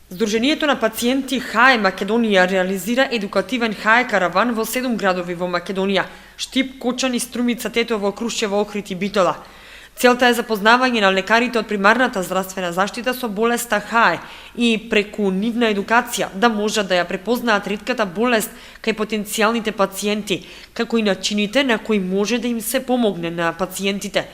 Здруженијето на пациенти ХАЕ Македонија реализира едукативен ХАЕ караван во 7 градови во Македонија: Штип, Кочани, Струмица, Тетово, Крушево, Охрид и Битола. Целта е запознавање на лекарите од примарната здравствена заштита со болеста ХАЕ и преку нивна едукација да можат да ја препознаат ретката болест кај потенцијалните пациенти, како и начините на кои може да им се помогне на пациентите.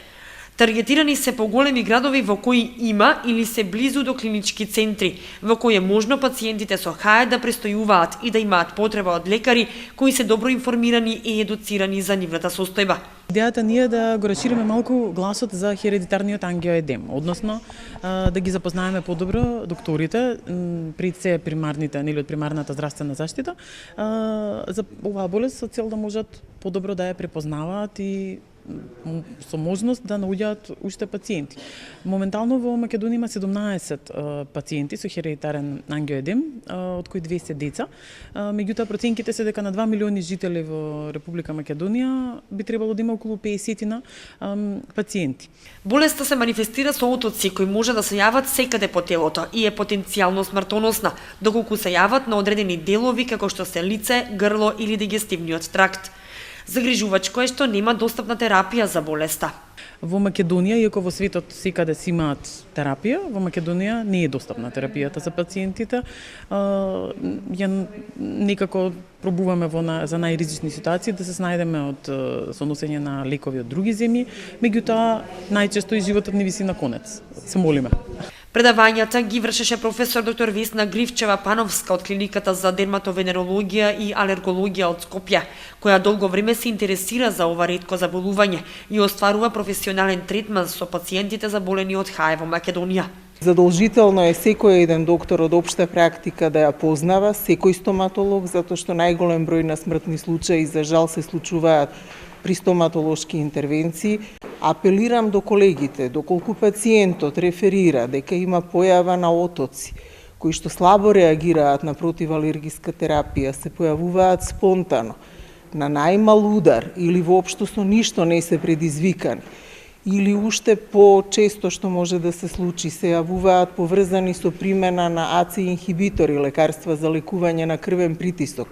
Таргетирани се поголеми градови во кои има или се близу до клинички центри, во кои е можно пациентите со ХАЕ да престојуваат и да имаат потреба од лекари кои се добро информирани и едуцирани за нивната состојба. Идејата ни е да го расшириме малку гласот за хередитарниот ангиоедем, односно да ги запознаеме подобро докторите пред се примарните, од примарната здравствена заштита, за оваа болест со цел да можат подобро да ја препознаваат и со можност да наоѓаат уште пациенти. Моментално во Македонија има 17 пациенти со хередитарен ангиоедем, од кои 2 се деца. Меѓутоа проценките се дека на 2 милиони жители во Република Македонија би требало да има околу 50 пациенти. Болеста се манифестира со отоци кои може да се јават секаде по телото и е потенцијално смртоносна, доколку се јават на одредени делови како што се лице, грло или дигестивниот тракт. Загрижувачко е што нема достапна терапија за болеста. Во Македонија, иако во светот секаде си имаат терапија, во Македонија не е достапна терапијата за пациентите. Ја некако пробуваме за најризични ситуации да се снајдеме со носење на лекови од други земји, меѓутоа најчесто и животот ни виси на конец. Се молиме. Предавањата ги вршеше професор доктор Весна Гривчева-Пановска од клиниката за дерматовенерологија и алергологија од Скопје, која долго време се интересира за ова ретко заболување и остварува професионален третман со пациентите заболени од ХАЕ во Македонија. Задолжително е секој еден доктор од општа практика да ја познава, секој стоматолог, затоа што најголем број на смртни случаи за жал се случуваат при стоматолошки интервенции. Апелирам до колегите, доколку пациентот реферира дека има појава на отоци, кои што слабо реагираат на противалергиска терапија, се појавуваат спонтано, на најмал удар или воопшто со ништо не се предизвикани, или уште по-често што може да се случи, се јавуваат поврзани со примена на АЦИ инхибитори, лекарства за лекување на крвен притисок,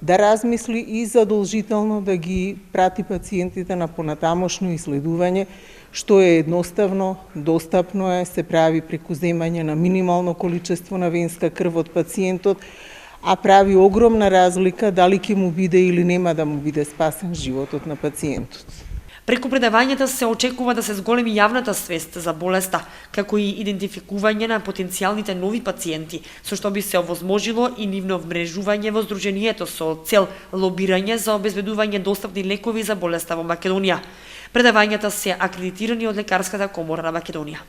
да размисли и задолжително да ги прати пациентите на понатамошно исследување, што е едноставно, достапно е, се прави преку земање на минимално количество на венска крв од пациентот, а прави огромна разлика дали ќе му биде или нема да му биде спасен животот на пациентот. Преку предавањата се очекува да се зголеми јавната свест за болеста, како и идентификување на потенцијалните нови пациенти, со што би се овозможило и нивно вмрежување во здруженијето со цел лобирање за обезбедување достапни лекови за болеста во Македонија. Предавањата се акредитирани од Лекарската комора на Македонија.